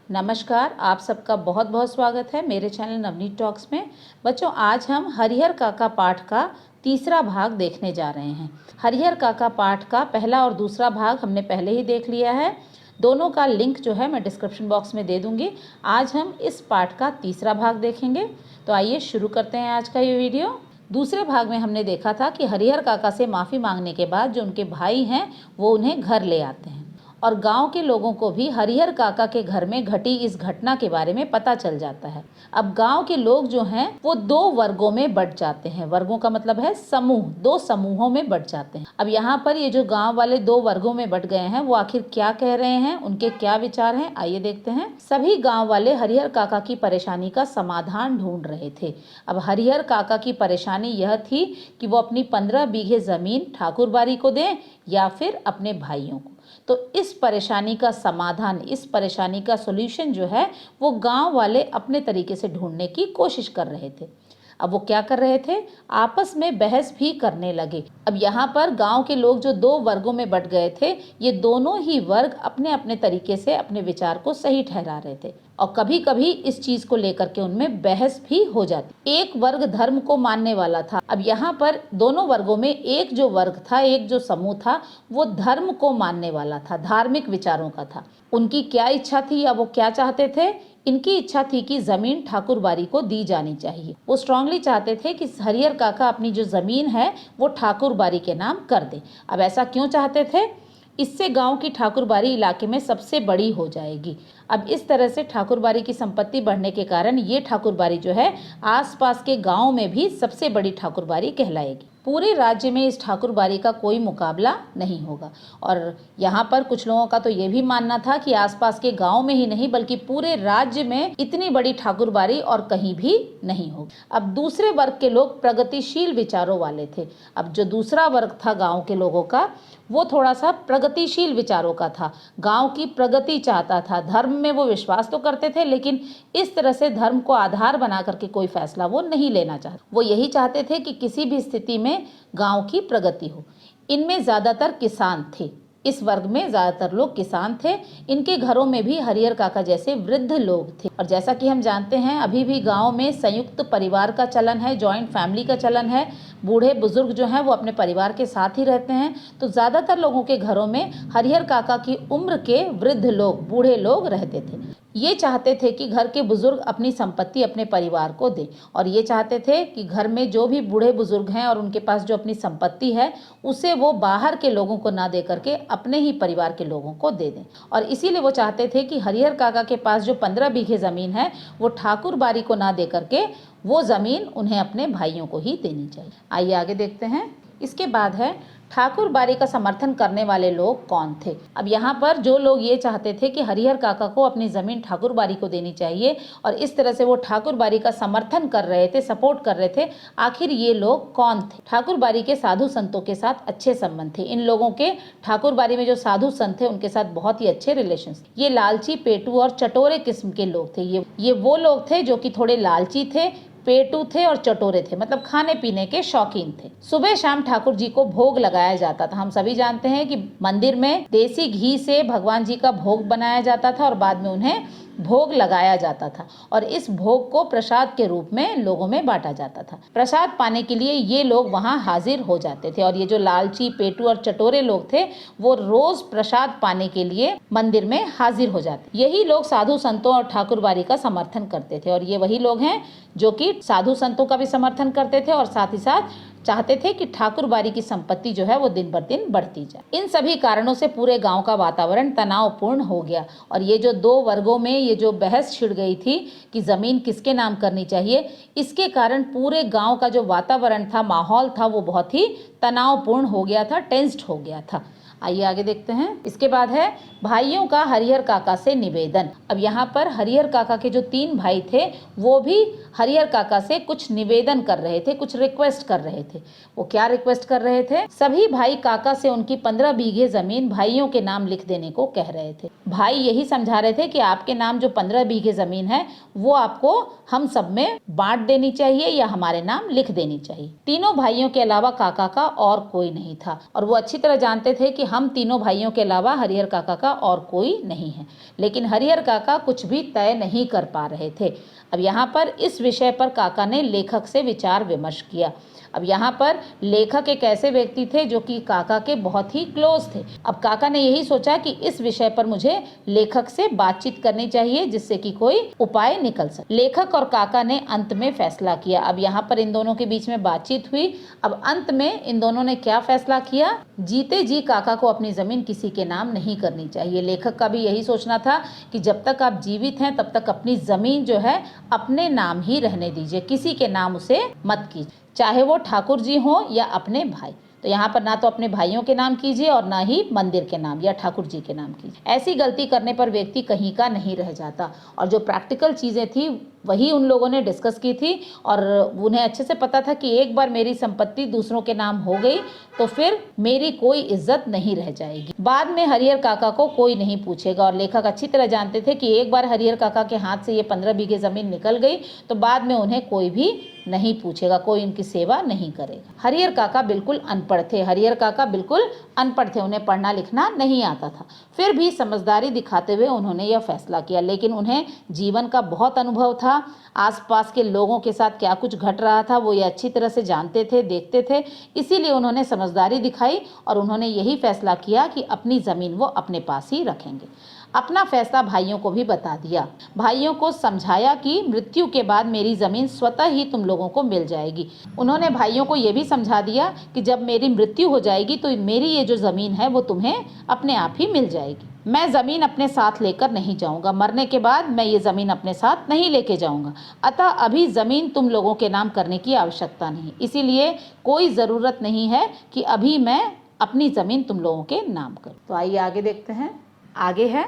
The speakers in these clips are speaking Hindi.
नमस्कार, आप सबका बहुत बहुत स्वागत है मेरे चैनल नवनीत टॉक्स में। बच्चों, आज हम हरिहर काका पाठ का तीसरा भाग देखने जा रहे हैं। हरिहर काका पाठ का पहला और दूसरा भाग हमने पहले ही देख लिया है। दोनों का लिंक जो है मैं डिस्क्रिप्शन बॉक्स में दे दूंगी। आज हम इस पाठ का तीसरा भाग देखेंगे। तो आइए शुरू करते हैं आज का ये वीडियो। दूसरे भाग में हमने देखा था कि हरिहर काका से माफ़ी मांगने के बाद जो उनके भाई हैं वो उन्हें घर ले आते हैं और गांव के लोगों को भी हरिहर काका के घर में घटी इस घटना के बारे में पता चल जाता है। अब गांव के लोग जो हैं वो दो वर्गों में बंट जाते हैं। वर्गों का मतलब है समूह, दो समूहों में बंट जाते हैं। अब यहाँ पर ये जो गांव वाले दो वर्गों में बंट गए हैं वो आखिर क्या कह रहे हैं, उनके क्या विचार हैं, आइए देखते हैं। सभी गाँव वाले हरिहर काका की परेशानी का समाधान ढूंढ रहे थे। अब हरिहर काका की परेशानी यह थी कि वो अपनी 15 बीघे जमीन ठाकुर बारी को दें या फिर अपने भाइयों को। तो इस परेशानी का समाधान, इस परेशानी का सॉल्यूशन जो है वो गांव वाले अपने तरीके से ढूंढने की कोशिश कर रहे थे। अब वो क्या कर रहे थे, आपस में बहस भी करने लगे। अब यहाँ पर गांव के लोग जो दो वर्गों में बंट गए थे, ये दोनों ही वर्ग अपने अपने तरीके से अपने विचार को सही ठहरा रहे थे और कभी कभी इस चीज को लेकर के उनमें बहस भी हो जाती। एक वर्ग धर्म को मानने वाला था। अब यहाँ पर दोनों वर्गों में एक जो वर्ग था, एक जो समूह था, वो धर्म को मानने वाला था, धार्मिक विचारों का था। उनकी क्या इच्छा थी या वो क्या चाहते थे? इनकी इच्छा थी कि जमीन ठाकुर बारी को दी जानी चाहिए। वो स्ट्रांगली चाहते थे कि हरिहर काका अपनी जो जमीन है वो ठाकुर बारी के नाम कर दे। अब ऐसा क्यों चाहते थे? इससे गांव की ठाकुरबारी इलाके में सबसे बड़ी हो जाएगी। अब इस तरह से ठाकुरबारी की संपत्ति बढ़ने के कारण ये ठाकुरबारी जो है आसपास के गांव में भी सबसे बड़ी ठाकुरबारी कहलाएगी। पूरे राज्य में इस ठाकुरबारी का कोई मुकाबला नहीं होगा। और यहाँ पर कुछ लोगों का तो ये भी मानना था कि आसपास के गांव में ही नहीं बल्कि पूरे राज्य में इतनी बड़ी ठाकुरबारी और कहीं भी नहीं होगी। अब दूसरे वर्ग के लोग प्रगतिशील विचारों वाले थे। अब जो दूसरा वर्ग था गाँव के लोगों का, वो थोड़ा सा प्रगतिशील विचारों का था, गांव की प्रगति चाहता था। धर्म में वो विश्वास तो करते थे लेकिन इस तरह से धर्म को आधार बना करके कोई फैसला वो नहीं लेना चाहते। वो यही चाहते थे कि किसी भी स्थिति में गांव की प्रगति हो। इनमें ज़्यादातर किसान थे। इस वर्ग में ज़्यादातर लोग किसान थे। इनके घरों में भी हरिहर काका जैसे वृद्ध लोग थे। और जैसा कि हम जानते हैं अभी भी गांव में संयुक्त परिवार का चलन है, जॉइंट फैमिली का चलन है। बूढ़े बुजुर्ग जो हैं वो अपने परिवार के साथ ही रहते हैं। तो ज़्यादातर लोगों के घरों में हरिहर काका की उम्र के वृद्ध लोग, बूढ़े लोग रहते थे। ये चाहते थे कि घर के बुजुर्ग अपनी संपत्ति अपने परिवार को दें और ये चाहते थे कि घर में जो भी बूढ़े बुजुर्ग हैं और उनके पास जो अपनी संपत्ति है उसे वो बाहर के लोगों को ना दे करके अपने ही परिवार के लोगों को दे दें। और इसीलिए वो चाहते थे कि हरिहर काका के पास जो 15 बीघे ज़मीन है वो ठाकुर बारी को ना दे करके वो ज़मीन उन्हें अपने भाइयों को ही देनी चाहिए। आइए आगे देखते हैं। इसके बाद है ठाकुर बारी का समर्थन करने वाले लोग कौन थे। अब यहाँ पर जो लोग ये चाहते थे कि हरिहर काका को अपनी ज़मीन ठाकुर बारी को देनी चाहिए और इस तरह से वो ठाकुर बारी का समर्थन कर रहे थे, सपोर्ट कर रहे थे, आखिर ये लोग कौन थे? ठाकुर बारी के साधु संतों के साथ अच्छे संबंध थे। इन लोगों के ठाकुर बारी में जो साधु संत थे उनके साथ बहुत ही अच्छे रिलेशन। ये लालची, पेटू और चटोरे किस्म के लोग थे। ये वो लोग थे जो कि थोड़े लालची थे, पेटू थे और चटोरे थे, मतलब खाने पीने के शौकीन थे। सुबह शाम ठाकुर जी को भोग लगाया जाता था। हम सभी जानते हैं कि मंदिर में देसी घी से भगवान जी का भोग बनाया जाता था और बाद में उन्हें भोग लगाया जाता था और इस भोग को प्रसाद के रूप में लोगों में बांटा जाता था। प्रसाद पाने के लिए ये लोग वहां हाजिर हो जाते थे और ये जो लालची, पेटू और चटोरे लोग थे वो रोज प्रसाद पाने के लिए मंदिर में हाजिर हो जाते। यही लोग साधु संतों और ठाकुरबारी का समर्थन करते थे और ये वही लोग हैं जो कि साधु संतों का भी समर्थन करते थे और साथ ही साथ चाहते थे कि ठाकुर बारी की संपत्ति जो है वो दिन बर दिन बढ़ती जाए। इन सभी कारणों से पूरे गांव का वातावरण तनावपूर्ण हो गया और ये जो दो वर्गों में ये जो बहस छिड़ गई थी कि जमीन किसके नाम करनी चाहिए, इसके कारण पूरे गांव का जो वातावरण था, माहौल था, वो बहुत ही तनावपूर्ण हो गया था, टेंस्ड हो गया था। आइए आगे देखते हैं। इसके बाद है भाइयों का हरिहर काका से निवेदन। अब यहाँ पर हरिहर काका के जो 3 भाई थे वो भी हरिहर काका से कुछ निवेदन कर रहे थे, कुछ रिक्वेस्ट कर रहे थे। वो क्या रिक्वेस्ट कर रहे थे? सभी भाई काका से उनकी 15 बीघे जमीन भाइयों के नाम लिख देने को कह रहे थे। भाई यही समझा रहे थे कि आपके नाम जो 15 बीघे जमीन है वो आपको हम सब में बांट देनी चाहिए या हमारे नाम लिख देनी चाहिए। तीनों भाइयों के अलावा काका का और कोई नहीं था और वो अच्छी तरह जानते थे कि हम तीनों भाइयों के अलावा हरिहर काका का और कोई नहीं है। लेकिन हरिहर काका कुछ भी तय नहीं कर पा रहे थे। अब यहाँ पर इस विषय पर काका ने लेखक से विचार विमर्श किया। अब यहाँ पर लेखक एक ऐसे व्यक्ति थे जो कि काका के बहुत ही क्लोज थे। अब काका ने यही सोचा कि इस विषय पर मुझे लेखक से बातचीत करनी चाहिए जिससे कि कोई उपाय निकल सके। लेखक और काका ने अंत में फैसला किया। अब यहाँ पर इन दोनों के बीच में बातचीत हुई। अब अंत में इन दोनों ने क्या फैसला किया, जीते जी काका को अपनी जमीन किसी के नाम नहीं करनी चाहिए। लेखक का भी यही सोचना था कि जब तक आप जीवित हैं तब तक अपनी जमीन जो है अपने नाम ही रहने दीजिए, किसी के नाम उसे मत कीजिए, चाहे वो ठाकुर जी हो या अपने भाई। तो यहाँ पर ना तो अपने भाइयों के नाम कीजिए और ना ही मंदिर के नाम या ठाकुर जी के नाम कीजिए। ऐसी गलती करने पर व्यक्ति कहीं का नहीं रह जाता। और जो प्रैक्टिकल चीज़ें थी वही उन लोगों ने डिस्कस की थी और उन्हें अच्छे से पता था कि एक बार मेरी संपत्ति दूसरों के नाम हो गई तो फिर मेरी कोई इज्जत नहीं रह जाएगी। बाद में हरिहर काका को कोई नहीं पूछेगा और लेखक अच्छी तरह जानते थे कि एक बार हरिहर काका के हाथ से ये 15 बीघे ज़मीन निकल गई तो बाद में उन्हें कोई भी नहीं पूछेगा, कोई उनकी सेवा नहीं करेगा। हरिहर काका बिल्कुल अनपढ़ थे। हरिहर काका बिल्कुल अनपढ़ थे, उन्हें पढ़ना लिखना नहीं आता था। फिर भी समझदारी दिखाते हुए उन्होंने यह फैसला किया। लेकिन उन्हें जीवन का बहुत अनुभव था। आसपास के लोगों के साथ क्या कुछ घट रहा था वो ये अच्छी तरह से जानते थे, देखते थे। इसीलिए उन्होंने समझदारी दिखाई और उन्होंने यही फैसला किया कि अपनी ज़मीन वो अपने पास ही रखेंगे। अपना फैसला भाइयों को भी बता दिया। भाइयों को समझाया कि मृत्यु के बाद मेरी ज़मीन स्वतः ही तुम लोगों को मिल जाएगी। उन्होंने भाइयों को ये भी समझा दिया कि जब मेरी मृत्यु हो जाएगी तो मेरी ये जो ज़मीन है वो तुम्हें अपने आप ही मिल जाएगी। मैं ज़मीन अपने साथ लेकर नहीं जाऊंगा, मरने के बाद मैं ये ज़मीन अपने साथ नहीं लेके जाऊंगा। अतः अभी ज़मीन तुम लोगों के नाम करने की आवश्यकता नहीं, इसीलिए कोई ज़रूरत नहीं है कि अभी मैं अपनी ज़मीन तुम लोगों के नाम करूँ। तो आइए आगे देखते हैं। आगे है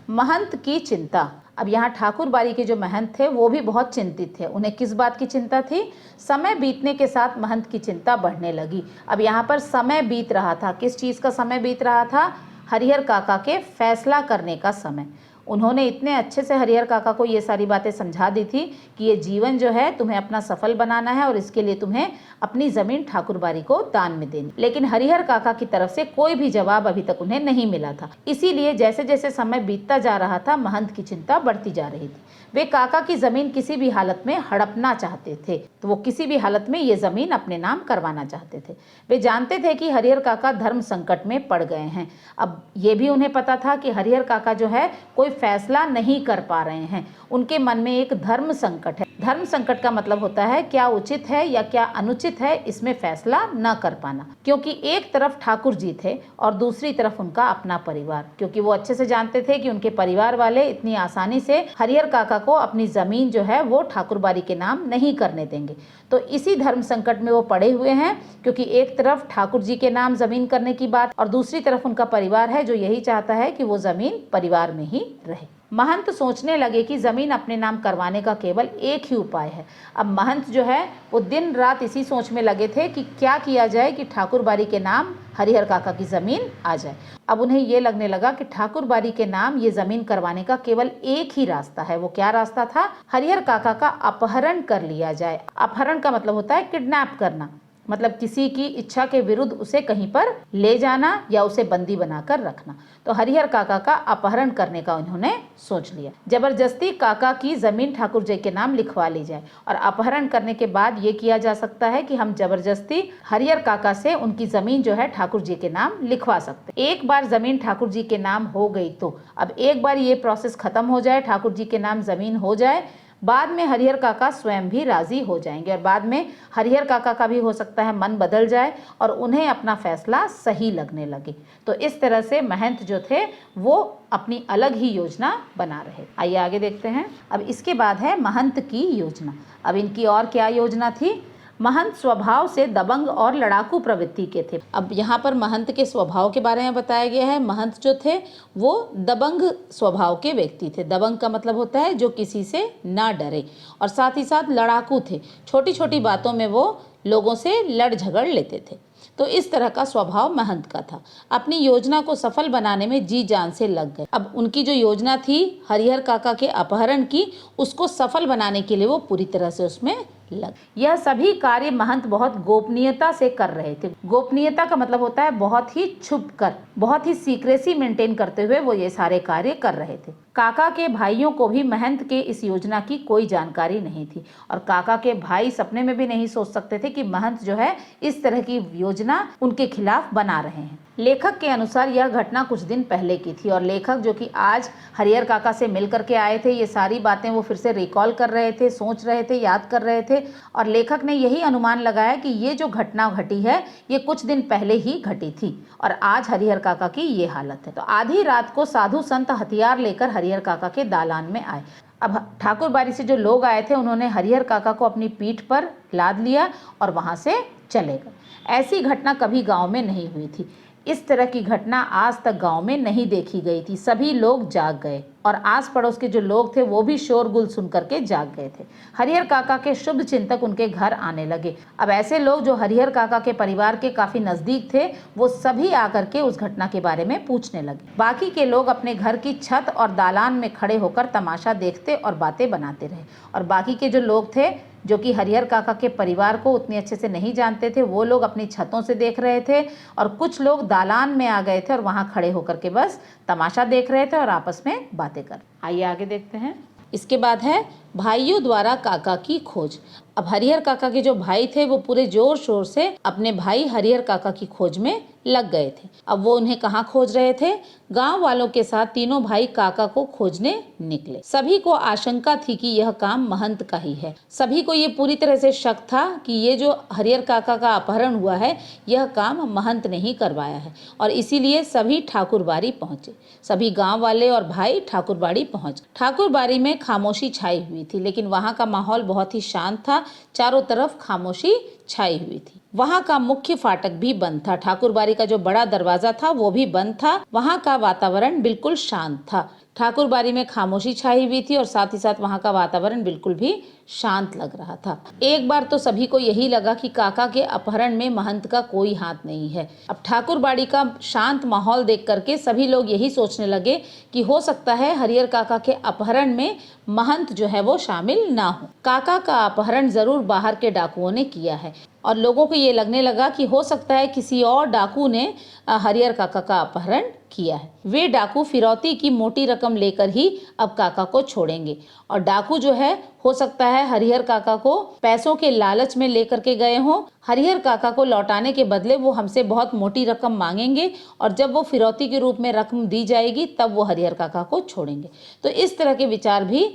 महंत की चिंता। अब यहाँ ठाकुर बाड़ी के जो महंत थे वो भी बहुत चिंतित थे। उन्हें किस बात की चिंता थी? समय बीतने के साथ महंत की चिंता बढ़ने लगी। अब यहाँ पर समय बीत रहा था। किस चीज़ का समय बीत रहा था? हरिहर काका के फैसला करने का समय। उन्होंने इतने अच्छे से हरिहर काका को ये सारी बातें समझा दी थी कि ये जीवन जो है तुम्हें अपना सफल बनाना है और इसके लिए तुम्हें अपनी ज़मीन ठाकुर बाड़ी को दान में देनी। लेकिन हरिहर काका की तरफ से कोई भी जवाब अभी तक उन्हें नहीं मिला था। इसीलिए जैसे जैसे समय बीतता जा रहा था महंत की चिंता बढ़ती जा रही थी। वे काका की ज़मीन किसी भी हालत में हड़पना चाहते थे, तो वो किसी भी हालत में ये ज़मीन अपने नाम करवाना चाहते थे। वे जानते थे कि हरिहर काका धर्म संकट में पड़ गए हैं। अब ये भी उन्हें पता था कि हरिहर काका जो है कोई फैसला नहीं कर पा रहे हैं। उनके मन में एक धर्म संकट है। धर्म संकट का मतलब होता है क्या उचित है या क्या अनुचित है, इसमें फैसला न कर पाना। क्योंकि एक तरफ ठाकुर जी थे और दूसरी तरफ उनका अपना परिवार। क्योंकि वो अच्छे से जानते थे कि उनके परिवार वाले इतनी आसानी से हरिहर काका को अपनी ज़मीन जो है वो ठाकुर बाड़ी के नाम नहीं करने देंगे। तो इसी धर्म संकट में वो पड़े हुए हैं, क्योंकि एक तरफ ठाकुर जी के नाम ज़मीन करने की बात और दूसरी तरफ उनका परिवार है जो यही चाहता है कि वो ज़मीन परिवार में ही रहे। महंत सोचने लगे कि ज़मीन अपने नाम करवाने का केवल एक ही उपाय है। अब महंत जो है वो दिन रात इसी सोच में लगे थे कि क्या किया जाए कि ठाकुर बाड़ी के नाम हरिहर काका की ज़मीन आ जाए। अब उन्हें ये लगने लगा कि ठाकुर बाड़ी के नाम ये ज़मीन करवाने का केवल एक ही रास्ता है। वो क्या रास्ता था? हरिहर काका का अपहरण कर लिया जाए। अपहरण का मतलब होता है किडनैप करना, मतलब किसी की इच्छा के विरुद्ध उसे कहीं पर ले जाना या उसे बंदी बनाकर रखना। तो हरिहर काका का अपहरण करने का उन्होंने सोच लिया। जबरदस्ती काका की ज़मीन ठाकुर जी के नाम लिखवा ली जाए। और अपहरण करने के बाद ये किया जा सकता है कि हम जबरदस्ती हरिहर काका से उनकी ज़मीन जो है ठाकुर जी के नाम लिखवा सकते। एक बार ज़मीन ठाकुर जी के नाम हो गई तो अब एक बार ये प्रोसेस खत्म हो जाए, ठाकुर जी के नाम ज़मीन हो जाए, बाद में हरिहर काका स्वयं भी राजी हो जाएंगे और बाद में हरिहर काका का भी हो सकता है मन बदल जाए और उन्हें अपना फैसला सही लगने लगे। तो इस तरह से महंत जो थे वो अपनी अलग ही योजना बना रहे। आइए आगे देखते हैं। अब इसके बाद है महंत की योजना। अब इनकी और क्या योजना थी? महंत स्वभाव से दबंग और लड़ाकू प्रवृत्ति के थे। अब यहाँ पर महंत के स्वभाव के बारे में बताया गया है। महंत जो थे वो दबंग स्वभाव के व्यक्ति थे। दबंग का मतलब होता है जो किसी से ना डरे, और साथ ही साथ लड़ाकू थे। छोटी छोटी बातों में वो लोगों से लड़ झगड़ लेते थे। तो इस तरह का स्वभाव महंत का था। अपनी योजना को सफल बनाने में जी जान से लग गए। अब उनकी जो योजना थी हरिहर काका के अपहरण की, उसको सफल बनाने के लिए वो पूरी तरह से उसमें लग। यह सभी कार्य महंत बहुत गोपनीयता से कर रहे थे। गोपनीयता का मतलब होता है बहुत ही छुप कर, बहुत ही सीक्रेसी मेंटेन करते हुए वो ये सारे कार्य कर रहे थे। काका के भाइयों को भी महंत के इस योजना की कोई जानकारी नहीं थी और काका के भाई सपने में भी नहीं सोच सकते थे कि महंत जो है इस तरह की योजना उनके खिलाफ बना रहे हैं। लेखक के अनुसार यह घटना कुछ दिन पहले की थी और लेखक जो कि आज हरिहर काका से मिल करके आए थे, ये सारी बातें वो फिर से रिकॉल कर रहे थे, सोच रहे थे, याद कर रहे थे और लेखक ने यही अनुमान लगाया कि ये जो घटना घटी है ये कुछ दिन पहले ही घटी थी और आज हरिहर काका की ये हालत है। तो आधी रात को साधु संत हथियार लेकर हरिहर काका के दालान में आए। अब ठाकुर बाड़ी से जो लोग आए थे उन्होंने हरिहर काका को अपनी पीठ पर लाद लिया और वहां से चले गए। ऐसी घटना कभी गांव में नहीं हुई थी। इस तरह की घटना आज तक गांव में नहीं देखी गई थी। सभी लोग जाग गए और आस पड़ोस के जो लोग थे वो भी शोरगुल सुन करके जाग गए थे। हरिहर काका के शुभ चिंतक उनके घर आने लगे। अब ऐसे लोग जो हरिहर काका के परिवार के काफी नजदीक थे वो सभी आकर के उस घटना के बारे में पूछने लगे। बाकी के लोग अपने घर की छत और दालान में खड़े होकर तमाशा देखते और बातें बनाते रहे और बाकी के जो लोग थे जो कि हरिहर काका के परिवार को उतने अच्छे से नहीं जानते थे वो लोग अपनी छतों से देख रहे थे और कुछ लोग दालान में आ गए थे और वहां खड़े होकर के बस तमाशा देख रहे थे और आपस में बातें कर। आइए आगे देखते हैं। इसके बाद है भाइयों द्वारा काका की खोज। अब हरिहर काका के जो भाई थे वो पूरे जोर शोर से अपने भाई हरिहर काका की खोज में लग गए थे। अब वो उन्हें कहाँ खोज रहे थे? गांव वालों के साथ तीनों भाई काका को खोजने निकले। सभी को आशंका थी कि यह काम महंत का ही है। सभी को ये पूरी तरह से शक था कि ये जो हरिहर काका का अपहरण हुआ है यह काम महंत ने ही करवाया है और इसीलिए सभी ठाकुरबाड़ी पहुंचे। सभी गांव वाले और भाई ठाकुरबाड़ी पहुंच। ठाकुरबाड़ी में खामोशी छाई हुई थी लेकिन वहां का माहौल बहुत ही शांत था। चारों तरफ खामोशी छाई हुई थी। वहां का मुख्य फाटक भी बंद था। ठाकुरबाड़ी का जो बड़ा दरवाजा था वो भी बंद था। वहां का वातावरण बिल्कुल शांत था। ठाकुरबाड़ी में खामोशी छाई हुई थी और साथ ही साथ वहां का वातावरण बिल्कुल भी शांत लग रहा था। एक बार तो सभी को यही लगा कि काका के अपहरण में महंत का कोई हाथ नहीं है। अब ठाकुरबाड़ी का शांत माहौल देख करके सभी लोग यही सोचने लगे कि हो सकता है हरिहर काका के अपहरण में महंत जो है वो शामिल ना हो। काका का अपहरण जरूर बाहर के डाकुओं ने किया है और लोगों को ये लगने लगा कि हो सकता है किसी और डाकू ने हरिहर काका का अपहरण किया है। वे डाकू फिरौती की मोटी रकम लेकर ही अब काका को छोड़ेंगे और डाकू जो है हो सकता है हरिहर काका को पैसों के लालच में लेकर के गए हों। हरिहर काका को लौटाने के बदले वो हमसे बहुत मोटी रकम मांगेंगे और जब वो फिरौती के रूप में रकम दी जाएगी तब वो हरिहर काका को छोड़ेंगे। तो इस तरह के विचार भी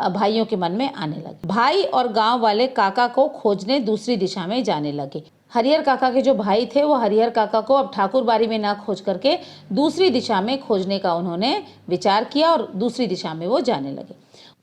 भाइयों के मन में आने लगे। भाई और गांव वाले काका को खोजने दूसरी दिशा में जाने लगे। हरिहर काका के जो भाई थे वो हरिहर काका को अब ठाकुरबाड़ी में ना खोज करके दूसरी दिशा में खोजने का उन्होंने विचार किया और दूसरी दिशा में वो जाने लगे।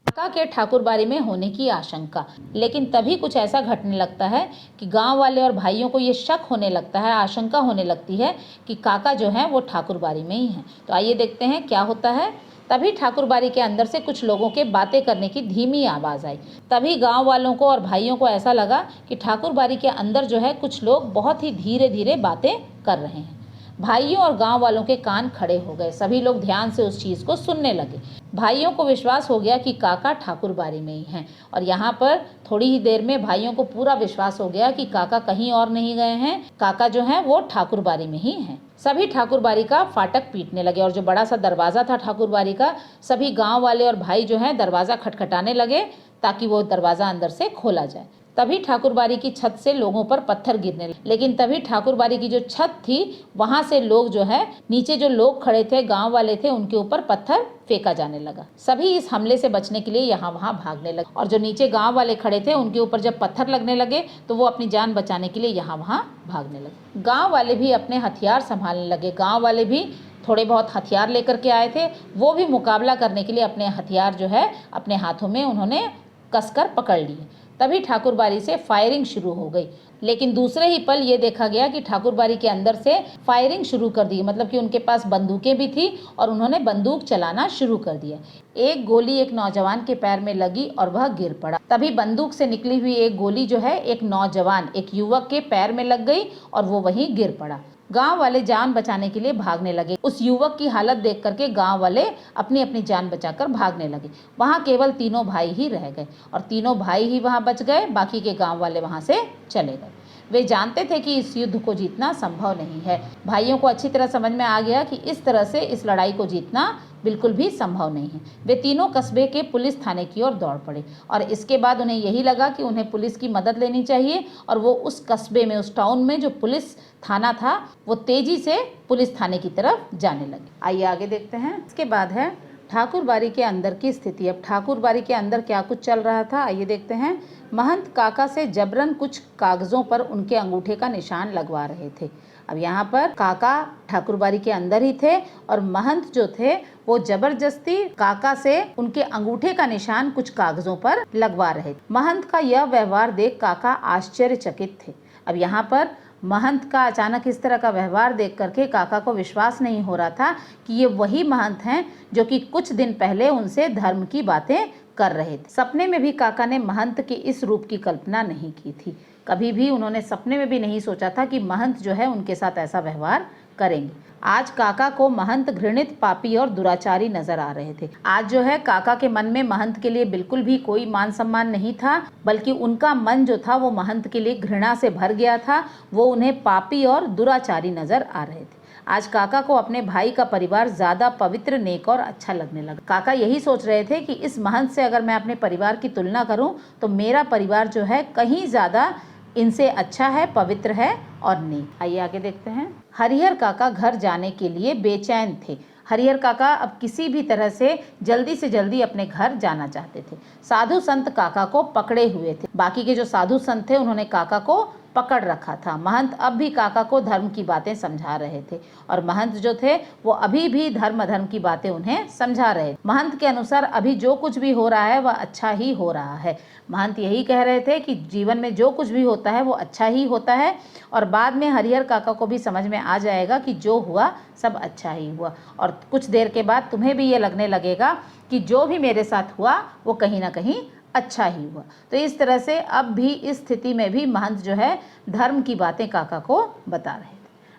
काका के ठाकुरबाड़ी में होने की आशंका, लेकिन तभी कुछ ऐसा घटने लगता है कि गांव वाले और भाइयों को ये शक होने लगता है, आशंका होने लगती है कि काका जो है वो ठाकुरबाड़ी में ही है। तो आइए देखते हैं क्या होता है। तभी ठाकुरबाड़ी के अंदर से कुछ लोगों के बातें करने की धीमी आवाज़ आई। तभी गांव वालों को और भाइयों को ऐसा लगा कि ठाकुरबाड़ी के अंदर जो है कुछ लोग बहुत ही धीरे धीरे बातें कर रहे हैं। भाइयों और गांव वालों के कान खड़े हो गए। सभी लोग ध्यान से उस चीज़ को सुनने लगे। भाइयों को विश्वास हो गया कि काका ठाकुरबाड़ी में ही हैं और यहाँ पर थोड़ी ही देर में भाइयों को पूरा विश्वास हो गया कि काका कहीं और नहीं गए हैं, काका जो हैं वो ठाकुरबाड़ी में ही हैं। सभी ठाकुरबाड़ी का फाटक पीटने लगे और जो बड़ा सा दरवाज़ा था ठाकुरबाड़ी का, सभी गांव वाले और भाई जो हैं दरवाज़ा खटखटाने लगे ताकि वो दरवाज़ा अंदर से खोला जाए। तभी ठाकुरबाड़ी की छत से लोगों पर पत्थर गिरने लगे, लेकिन तभी ठाकुरबाड़ी की जो छत थी वहां से लोग जो है नीचे जो लोग खड़े थे, गांव वाले थे, उनके ऊपर पत्थर फेंका जाने लगा। सभी इस हमले से बचने के लिए यहाँ वहाँ भागने लगे और जो नीचे गांव वाले खड़े थे उनके ऊपर जब पत्थर लगने लगे तो वो अपनी जान बचाने के लिए यहाँ वहाँ भागने लगे। गाँव वाले भी अपने हथियार संभालने लगे। गाँव वाले भी थोड़े बहुत हथियार लेकर के आए थे। वो भी मुकाबला करने के लिए अपने हथियार जो है अपने हाथों में उन्होंने कसकर पकड़ लिए। तभी ठाकुरबाड़ी से फायरिंग शुरू हो गई, लेकिन दूसरे ही पल ये देखा गया कि ठाकुरबाड़ी के अंदर से फायरिंग शुरू कर दी। मतलब कि उनके पास बंदूकें भी थी और उन्होंने बंदूक चलाना शुरू कर दिया। एक गोली एक नौजवान के पैर में लगी और वह गिर पड़ा। तभी बंदूक से निकली हुई एक गोली जो है एक नौजवान, एक युवक के पैर में लग गई और वो वहीं गिर पड़ा। गांव वाले जान बचाने के लिए भागने लगे। उस युवक की हालत देख करके गांव वाले अपनी अपनी जान बचाकर भागने लगे। वहां केवल तीनों भाई ही रह गए और तीनों भाई ही वहां बच गए, बाकी के गांव वाले वहां से चले गए। वे जानते थे कि इस युद्ध को जीतना संभव नहीं है। भाइयों को अच्छी तरह समझ में आ गया कि इस तरह से इस लड़ाई को जीतना बिल्कुल भी संभव नहीं है। वे तीनों कस्बे के पुलिस थाने की ओर दौड़ पड़े और इसके बाद उन्हें यही लगा कि उन्हें पुलिस की मदद लेनी चाहिए और वो उस कस्बे में, उस टाउन में जो पुलिस थाना था, वो तेजी से पुलिस थाने की तरफ जाने लगे। आइए आगे देखते हैं। इसके बाद है ठाकुरबाड़ी के अंदर की स्थिति। अब ठाकुरबाड़ी के अंदर क्या कुछ चल रहा था, आइए देखते हैं। महंत काका से जबरन कुछ कागजों पर उनके अंगूठे का निशान लगवा रहे थे। अब यहाँ पर काका ठाकुरबाड़ी के अंदर ही थे और महंत जो थे वो जबरदस्ती काका से उनके अंगूठे का निशान कुछ कागजों पर लगवा रहे थे। महंत का यह व्यवहार देख काका आश्चर्यचकित थे। अब यहाँ पर महंत का अचानक इस तरह का व्यवहार देख करके काका को विश्वास नहीं हो रहा था कि ये वही महंत हैं जो कि कुछ दिन पहले उनसे धर्म की बातें कर रहे थे। सपने में भी काका ने महंत के इस रूप की कल्पना नहीं की थी। कभी भी उन्होंने सपने में भी नहीं सोचा था कि महंत जो है उनके साथ ऐसा व्यवहार करेंगे। आज काका को महंत घृणित, पापी और दुराचारी नजर आ रहे थे। आज जो है काका के मन में महंत के लिए बिल्कुल भी कोई मान सम्मान नहीं था, बल्कि उनका मन जो था वो महंत के लिए घृणा से भर गया था। वो उन्हें पापी और दुराचारी नजर आ रहे थे। आज काका को अपने भाई का परिवार ज्यादा पवित्र, नेक और अच्छा लगने लगा। काका यही सोच रहे थे कि इस महंत से अगर मैं अपने परिवार की तुलना करूं तो मेरा परिवार जो है कहीं ज्यादा इनसे अच्छा है, पवित्र है और नेक। आइए आगे देखते हैं। हरिहर काका घर जाने के लिए बेचैन थे। हरिहर काका अब किसी भी तरह से जल्दी अपने घर जाना चाहते थे। साधु संत काका को पकड़े हुए थे। बाकी के जो साधु संत थे उन्होंने काका को पकड़ रखा था। महंत अब भी काका को धर्म की बातें समझा रहे थे और महंत जो थे वो अभी भी धर्म की बातें उन्हें समझा रहे थे। महंत के अनुसार अभी जो कुछ भी हो रहा है वह अच्छा ही हो रहा है। महंत यही कह रहे थे कि जीवन में जो कुछ भी होता है वो अच्छा ही होता है और बाद में हरिहर काका को भी समझ में आ जाएगा कि जो हुआ सब अच्छा ही हुआ और कुछ देर के बाद तुम्हें भी ये लगने लगेगा कि जो भी मेरे साथ हुआ वो कहीं ना कहीं अच्छा ही हुआ। तो इस तरह से अब भी इस स्थिति में भी महंत जो है धर्म की बातें काका को बता रहे थे।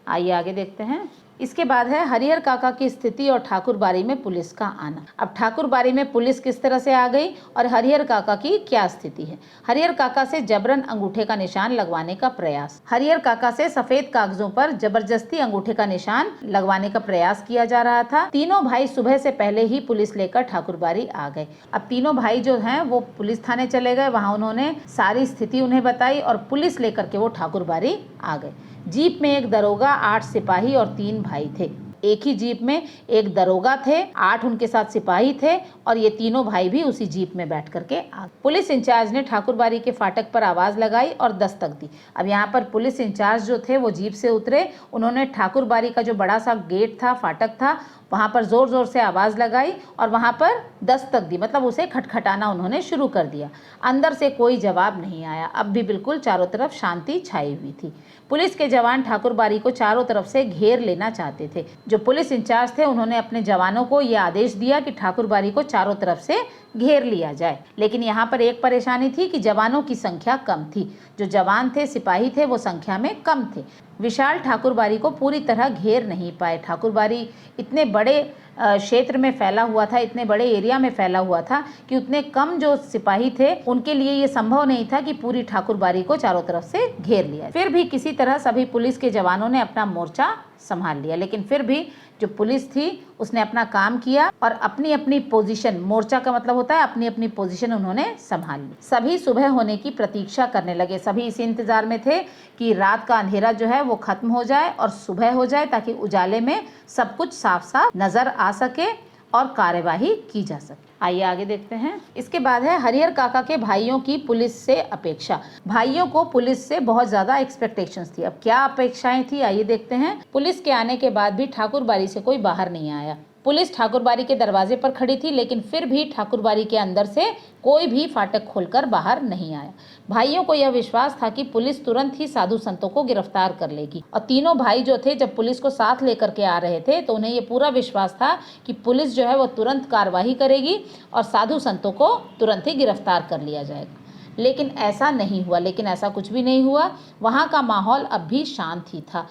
आइए आगे देखते हैं। इसके बाद है हरिहर काका की स्थिति और ठाकुरबाड़ी में पुलिस का आना। अब ठाकुरबाड़ी में पुलिस किस तरह से आ गई और हरिहर काका की क्या स्थिति है। हरिहर काका से जबरन अंगूठे का निशान लगवाने का प्रयास। हरिहर काका से सफेद कागजों पर जबरदस्ती अंगूठे का निशान लगवाने का प्रयास किया जा रहा था। तीनों भाई सुबह से पहले ही पुलिस लेकर ठाकुरबाड़ी आ गए। अब तीनों भाई जो हैं वो पुलिस थाने चले गए। वहाँ उन्होंने सारी स्थिति उन्हें बताई और पुलिस लेकर के वो ठाकुरबाड़ी आ गए। जीप में एक दरोगा, 8 सिपाही और 3 भाई थे। एक ही जीप में एक दरोगा थे, 8 उनके साथ सिपाही थे और ये तीनों भाई भी उसी जीप में बैठ करके आ गए। पुलिस इंचार्ज ने ठाकुरबाड़ी के फाटक पर आवाज लगाई और दस्तक दी। अब यहाँ पर पुलिस इंचार्ज जो थे वो जीप से उतरे। उन्होंने ठाकुरबाड़ी का जो बड़ा सा गेट था, फाटक था, वहाँ पर जोर जोर से आवाज़ लगाई और वहाँ पर दस्तक दी, मतलब उसे खटखटाना उन्होंने शुरू कर दिया। अंदर से कोई जवाब नहीं आया। अब भी बिल्कुल चारों तरफ शांति छाई हुई थी। पुलिस के जवान ठाकुरबाड़ी को चारों तरफ से घेर लेना चाहते थे। जो पुलिस इंचार्ज थे उन्होंने अपने जवानों को यह आदेश दिया कि ठाकुरबाड़ी को चारों तरफ से घेर लिया जाए। लेकिन यहाँ पर एक परेशानी थी कि जवानों की संख्या कम थी। जो जवान थे, सिपाही थे, वो संख्या में कम थे। विशाल ठाकुरबाड़ी को पूरी तरह घेर नहीं पाए। ठाकुरबाड़ी इतने बड़े क्षेत्र में फैला हुआ था, इतने बड़े एरिया में फैला हुआ था कि उतने कम जो सिपाही थे उनके लिए ये संभव नहीं था कि पूरी ठाकुरबाड़ी को चारों तरफ से घेर लिया। फिर भी किसी तरह सभी पुलिस के जवानों ने अपना मोर्चा संभाल लिया। लेकिन फिर भी जो पुलिस थी उसने अपना काम किया और अपनी अपनी पोजीशन, मोर्चा का मतलब होता है अपनी अपनी पोजीशन, उन्होंने संभाल ली। सभी सुबह होने की प्रतीक्षा करने लगे। सभी इसी इंतजार में थे कि रात का अंधेरा जो है वो खत्म हो जाए और सुबह हो जाए ताकि उजाले में सब कुछ साफ साफ नजर आ सके और कार्यवाही की जा सके। आइए आगे देखते हैं। इसके बाद है हरिहर काका के भाइयों की पुलिस से अपेक्षा। भाइयों को पुलिस से बहुत ज्यादा एक्सपेक्टेशंस थी। अब क्या अपेक्षाएं थी, आइए देखते हैं। पुलिस के आने के बाद भी ठाकुरबाड़ी से कोई बाहर नहीं आया। पुलिस ठाकुरबाड़ी के दरवाजे पर खड़ी थी, लेकिन फिर भी ठाकुरबाड़ी के अंदर से कोई भी फाटक खोलकर बाहर नहीं आया। भाइयों को यह विश्वास था कि पुलिस तुरंत ही साधु संतों को गिरफ्तार कर लेगी और तीनों भाई जो थे जब पुलिस को साथ लेकर के आ रहे थे तो उन्हें ये पूरा विश्वास था कि पुलिस जो है वो तुरंत कार्रवाई करेगी और साधु संतों को तुरंत ही गिरफ्तार कर लिया जाएगा। लेकिन ऐसा नहीं हुआ। लेकिन ऐसा कुछ भी नहीं हुआ। वहाँ का माहौल अब भी शांत ही था।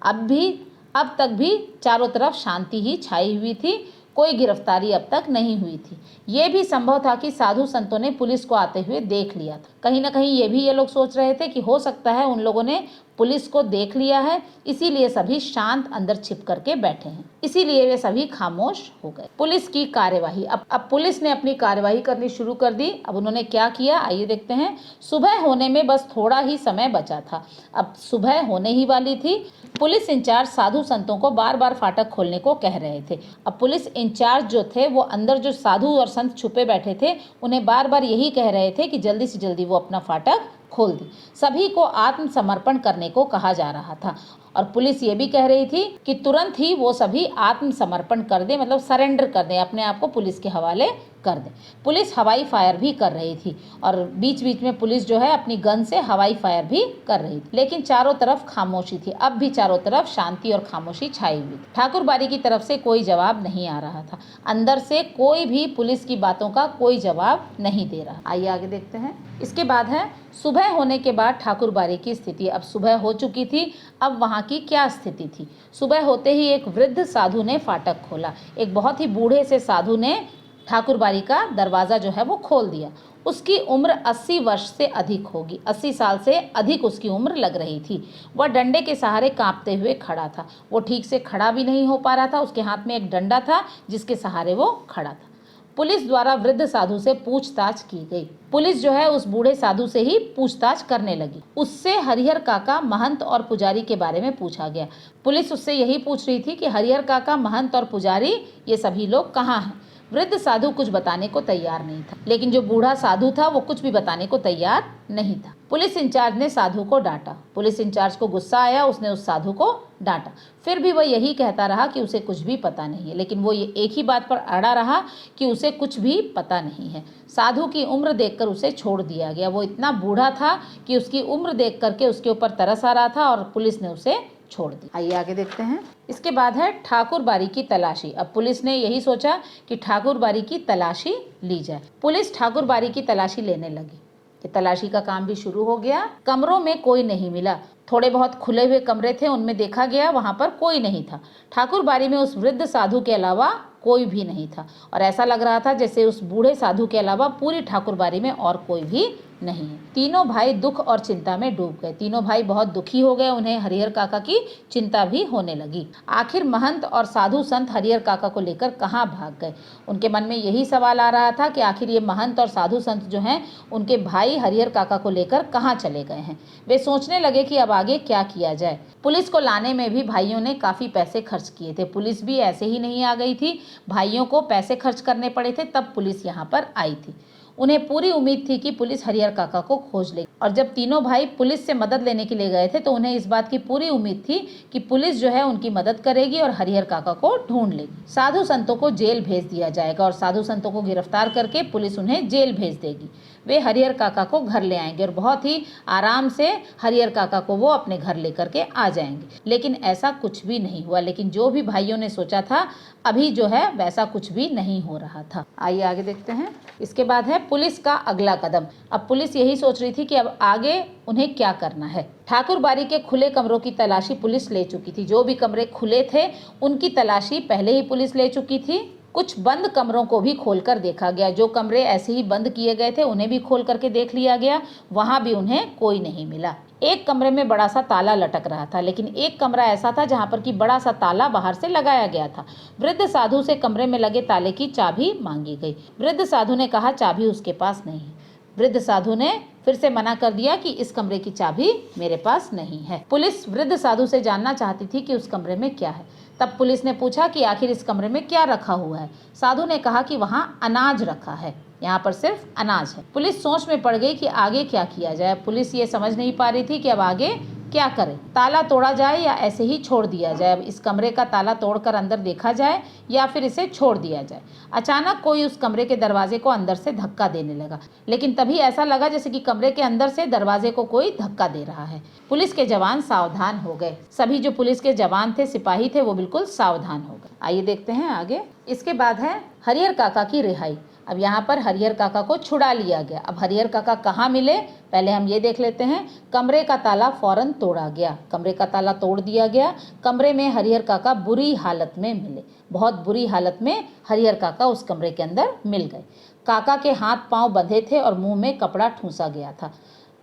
अब तक भी चारों तरफ शांति ही छाई हुई थी, कोई गिरफ्तारी अब तक नहीं हुई थी। ये भी संभव था कि साधु संतों ने पुलिस को आते हुए देख लिया था। कहीं ना कहीं ये लोग सोच रहे थे कि हो सकता है उन लोगों ने पुलिस को देख लिया है, इसीलिए सभी शांत अंदर छिप करके बैठे हैं, इसीलिए वे सभी खामोश हो गए। पुलिस की कार्यवाही, अब पुलिस ने अपनी कार्यवाही करनी शुरू कर दी। अब उन्होंने क्या किया, आइए देखते हैं। सुबह होने में बस थोड़ा ही समय बचा था, अब सुबह होने ही वाली थी। पुलिस इंचार्ज साधु संतों को बार बार फाटक खोलने को कह रहे थे। अब पुलिस इंचार्ज जो थे वो अंदर जो साधु और संत छुपे बैठे थे उन्हें बार बार यही कह रहे थे कि जल्दी से जल्दी वो अपना फाटक खोल दी। सभी को आत्मसमर्पण करने को कहा जा रहा था और पुलिस ये भी कह रही थी कि तुरंत ही वो सभी आत्मसमर्पण कर दें, मतलब सरेंडर कर दें, अपने आप को पुलिस के हवाले कर दें। पुलिस हवाई फायर भी कर रही थी और बीच बीच में पुलिस जो है अपनी गन से हवाई फायर भी कर रही थी, लेकिन चारों तरफ खामोशी थी। अब भी चारों तरफ शांति और खामोशी छाई हुई थी। ठाकुर बारी की तरफ से कोई जवाब नहीं आ रहा था, अंदर से कोई भी पुलिस की बातों का कोई जवाब नहीं दे रहा। आइए आगे देखते हैं। इसके बाद है सुबह होने के बाद ठाकुर बारी की स्थिति। अब सुबह हो चुकी थी, अब वहाँ की क्या स्थिति थी। सुबह होते ही एक वृद्ध साधु ने फाटक खोला। एक बहुत ही बूढ़े से साधु ने ठाकुर बारी का दरवाज़ा जो है वो खोल दिया। उसकी उम्र 80 वर्ष से अधिक होगी, 80 साल से अधिक उसकी उम्र लग रही थी। वह डंडे के सहारे कांपते हुए खड़ा था। वो ठीक से खड़ा भी नहीं हो पा रहा था, उसके हाथ में एक डंडा था जिसके सहारे वो खड़ा था। पुलिस द्वारा वृद्ध साधु से पूछताछ की गई। पुलिस जो है उस बूढ़े साधु से ही पूछताछ करने लगी। उससे हरिहर काका, महंत और पुजारी के बारे में पूछा गया। पुलिस उससे यही पूछ रही थी कि हरिहर काका, महंत और पुजारी ये सभी लोग कहाँ हैं। वृद्ध साधु कुछ बताने को तैयार नहीं था, लेकिन जो बूढ़ा साधु था वो कुछ भी बताने को तैयार नहीं था। पुलिस इंचार्ज ने साधु को डांटा। पुलिस इंचार्ज को गुस्सा आया, उसने उस साधु को डांटा। फिर भी वह यही कहता रहा कि उसे कुछ भी पता नहीं है, लेकिन वो ये एक ही बात पर अड़ा रहा कि उसे कुछ भी पता नहीं है। साधु की उम्र देखकर उसे छोड़ दिया गया। वो इतना बूढ़ा था कि उसकी उम्र देख करके उसके ऊपर तरस आ रहा था और पुलिस ने उसे छोड़ दी। आइए आगे देखते हैं। इसके बाद है ठाकुर बारी की तलाशी। अब पुलिस ने यही सोचा कि ठाकुर बारी की तलाशी ली जाए। पुलिस ठाकुर बारी की तलाशी लेने लगी। तलाशी का काम भी शुरू हो गया। कमरों में कोई नहीं मिला। थोड़े बहुत खुले हुए कमरे थे, उनमें देखा गया, वहां पर कोई नहीं था। ठाकुर बारी में उस वृद्ध साधु के अलावा कोई भी नहीं था और ऐसा लग रहा था जैसे उस बूढ़े साधु के अलावा पूरी ठाकुर बारी में और कोई भी नहीं है। तीनों भाई दुख और चिंता में डूब गए। तीनों भाई बहुत दुखी हो गए। उन्हें हरिहर काका की चिंता भी होने लगी। आखिर महंत और साधु संत हरिहर काका को लेकर कहाँ भाग गए। उनके मन में यही सवाल आ रहा था कि आखिर ये महंत और साधु संत जो हैं उनके भाई हरिहर काका को लेकर कहाँ चले गए हैं। वे सोचने लगे कि अब आगे क्या किया जाए। पुलिस को लाने में भी भाइयों ने काफ़ी पैसे खर्च किए थे। पुलिस भी ऐसे ही नहीं आ गई थी, भाइयों को पैसे खर्च करने पड़े थे, तब पुलिस यहाँ पर आई थी। उन्हें पूरी उम्मीद थी कि पुलिस हरिहर काका को खोज लेगी और जब तीनों भाई पुलिस से मदद लेने के लिए गए थे तो उन्हें इस बात की पूरी उम्मीद थी कि पुलिस जो है उनकी मदद करेगी और हरिहर काका को ढूंढ लेगी। साधु संतों को जेल भेज दिया जाएगा और साधु संतों को गिरफ्तार करके पुलिस उन्हें जेल भेज देगी। वे हरिहर काका को घर ले आएंगे और बहुत ही आराम से हरिहर काका को वो अपने घर लेकर के आ जाएंगे। लेकिन ऐसा कुछ भी नहीं हुआ। लेकिन जो भी भाइयों ने सोचा था अभी जो है वैसा कुछ भी नहीं हो रहा था। आइए आगे देखते हैं। इसके बाद है पुलिस का अगला कदम। अब पुलिस यही सोच रही थी कि अब आगे उन्हें क्या करना है। ठाकुर बारी के खुले कमरों की तलाशी पुलिस ले चुकी थी। जो भी कमरे खुले थे उनकी तलाशी पहले ही पुलिस ले चुकी थी। कुछ बंद कमरों को भी खोलकर देखा गया। जो कमरे ऐसे ही बंद किए गए थे उन्हें भी खोल करके देख लिया गया, वहां भी उन्हें कोई नहीं मिला। एक कमरे में बड़ा सा ताला लटक रहा था, लेकिन एक कमरा ऐसा था जहां पर कि बड़ा सा ताला बाहर से लगाया गया था। वृद्ध साधु से कमरे में लगे ताले की चाबी मांगी गई। वृद्ध साधु ने कहा चाबी उसके पास नहीं है। वृद्ध साधु ने फिर से मना कर दिया कि इस कमरे की चाबी मेरे पास नहीं है। पुलिस वृद्ध साधु से जानना चाहती थी कि उस कमरे में क्या है। तब पुलिस ने पूछा कि आखिर इस कमरे में क्या रखा हुआ है। साधु ने कहा कि वहाँ अनाज रखा है, यहाँ पर सिर्फ अनाज है। पुलिस सोच में पड़ गई कि आगे क्या किया जाए। पुलिस ये समझ नहीं पा रही थी कि अब आगे क्या करें। ताला तोड़ा जाए या ऐसे ही छोड़ दिया जाए। अब इस कमरे का ताला तोड़कर अंदर देखा जाए या फिर इसे छोड़ दिया जाए। अचानक कोई उस कमरे के दरवाजे को अंदर से धक्का देने लगा, लेकिन तभी ऐसा लगा जैसे कि कमरे के अंदर से दरवाजे को कोई धक्का दे रहा है। पुलिस के जवान सावधान हो गए। सभी जो पुलिस के जवान थे, सिपाही थे, वो बिल्कुल सावधान हो गए। आइए देखते हैं आगे। इसके बाद है हरिहर काका की रिहाई। अब यहाँ पर हरिहर काका को छुड़ा लिया गया। अब हरिहर काका कहाँ मिले, पहले हम ये देख लेते हैं। कमरे का ताला फौरन तोड़ा गया, कमरे का ताला तोड़ दिया गया। कमरे में हरिहर काका बुरी हालत में मिले, बहुत बुरी हालत में हरिहर काका उस कमरे के अंदर मिल गए। काका के हाथ पांव बंधे थे और मुंह में कपड़ा ठूंसा गया था।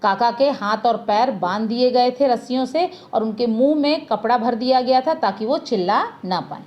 काका के हाथ और पैर बांध दिए गए थे रस्सियों से और उनके मुंह में कपड़ा भर दिया गया था ताकि वो चिल्ला ना पाए।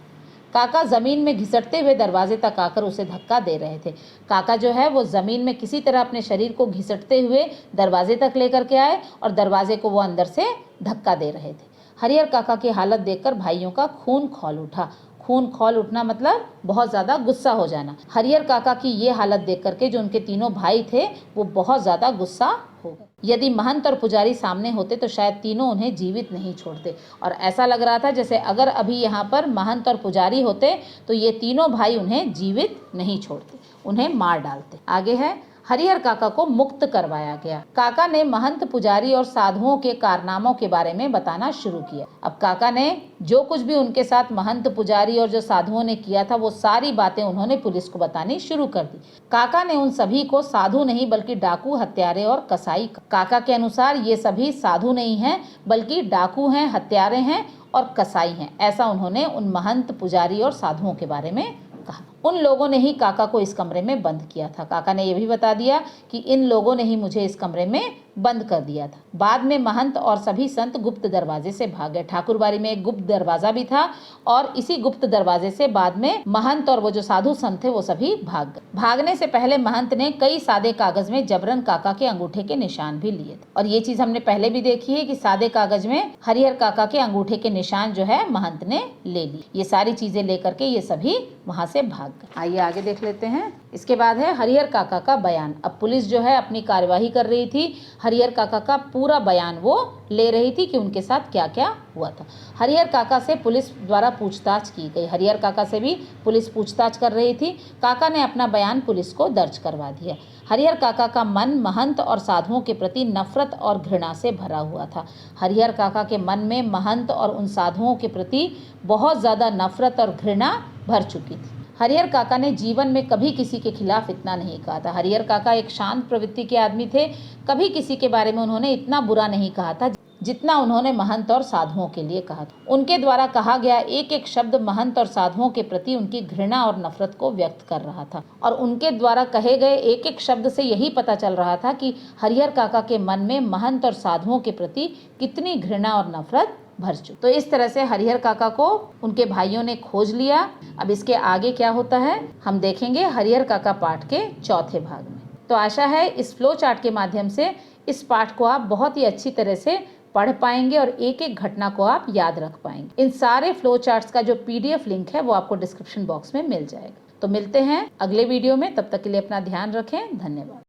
काका ज़मीन में घिसटते हुए दरवाजे तक आकर उसे धक्का दे रहे थे। काका जो है वो ज़मीन में किसी तरह अपने शरीर को घिसटते हुए दरवाजे तक लेकर के आए और दरवाजे को वो अंदर से धक्का दे रहे थे। हरिहर काका की हालत देखकर भाइयों का खून खौल उठा। खून खौल उठना मतलब बहुत ज़्यादा गुस्सा हो जाना। हरिहर काका की ये हालत देख करके जो उनके तीनों भाई थे वो बहुत ज़्यादा गुस्सा हो गए। यदि महंत और पुजारी सामने होते तो शायद तीनों उन्हें जीवित नहीं छोड़ते, और ऐसा लग रहा था जैसे अगर अभी यहाँ पर महंत और पुजारी होते तो ये तीनों भाई उन्हें जीवित नहीं छोड़ते, उन्हें मार डालते। आगे है, हरिहर काका को मुक्त करवाया गया। काका ने महंत, पुजारी और साधुओं के कारनामों के बारे में बताना शुरू किया। अब काका ने जो कुछ भी उनके साथ महंत, पुजारी और जो साधुओं ने किया था वो सारी बातें उन्होंने पुलिस को बतानी शुरू कर दी। काका ने उन सभी को साधु नहीं बल्कि डाकू, हत्यारे और कसाई। काका के अनुसार ये सभी साधु नहीं हैं बल्कि डाकू हैं, हत्यारे हैं और कसाई हैं। ऐसा उन्होंने उन महंत, पुजारी और साधुओं के बारे में कहा। उन लोगों ने ही काका को इस कमरे में बंद किया था। काका ने यह भी बता दिया कि इन लोगों ने ही मुझे इस कमरे में बंद कर दिया था। बाद में महंत और सभी संत गुप्त दरवाजे से भाग गए। ठाकुरबाड़ी में एक गुप्त दरवाजा भी था और इसी गुप्त दरवाजे से बाद में महंत और वो जो साधु संत थे वो सभी भाग गए। भागने से पहले महंत ने कई सादे कागज में जबरन काका के अंगूठे के निशान भी लिए थे, और ये चीज हमने पहले भी देखी है कि सादे कागज में हरिहर काका के अंगूठे के निशान जो है महंत ने ले लिए। ये सारी चीजें लेकर के ये सभी वहां से भाग गए। आइए आगे देख लेते हैं। इसके बाद है हरिहर काका का बयान। अब पुलिस जो है अपनी कार्यवाही कर रही थी। हरिहर काका का पूरा बयान वो ले रही थी कि उनके साथ क्या क्या हुआ था। हरिहर काका से पुलिस द्वारा पूछताछ की गई। हरिहर काका से भी पुलिस पूछताछ कर रही थी। काका ने अपना बयान पुलिस को दर्ज करवा दिया। हरिहर काका का मन महंत और साधुओं के प्रति नफरत और घृणा से भरा हुआ था। हरिहर काका के मन में महंत और उन साधुओं के प्रति बहुत ज़्यादा नफरत और घृणा भर चुकी थी। हरिहर काका ने जीवन में कभी किसी के खिलाफ इतना नहीं कहा था। हरिहर काका एक शांत प्रवृत्ति के आदमी थे। कभी किसी के बारे में उन्होंने इतना बुरा नहीं कहा था जितना उन्होंने महंत और साधुओं के लिए कहा था। उनके द्वारा कहा गया एक एक शब्द महंत और साधुओं के प्रति उनकी घृणा और नफरत को व्यक्त कर रहा था, और उनके द्वारा कहे गए एक एक शब्द से यही पता चल रहा था कि हरिहर काका के मन में महंत और साधुओं के प्रति कितनी घृणा और नफरत भर चुकी। तो इस तरह से हरिहर काका को उनके भाइयों ने खोज लिया। अब इसके आगे क्या होता है हम देखेंगे हरिहर काका पाठ के चौथे भाग में। तो आशा है इस फ्लो चार्ट के माध्यम से इस पाठ को आप बहुत ही अच्छी तरह से पढ़ पाएंगे और एक एक घटना को आप याद रख पाएंगे। इन सारे फ्लो चार्ट्स का जो PDF लिंक है वो आपको डिस्क्रिप्शन बॉक्स में मिल जाएगा। तो मिलते हैं अगले वीडियो में, तब तक के लिए अपना ध्यान रखें। धन्यवाद।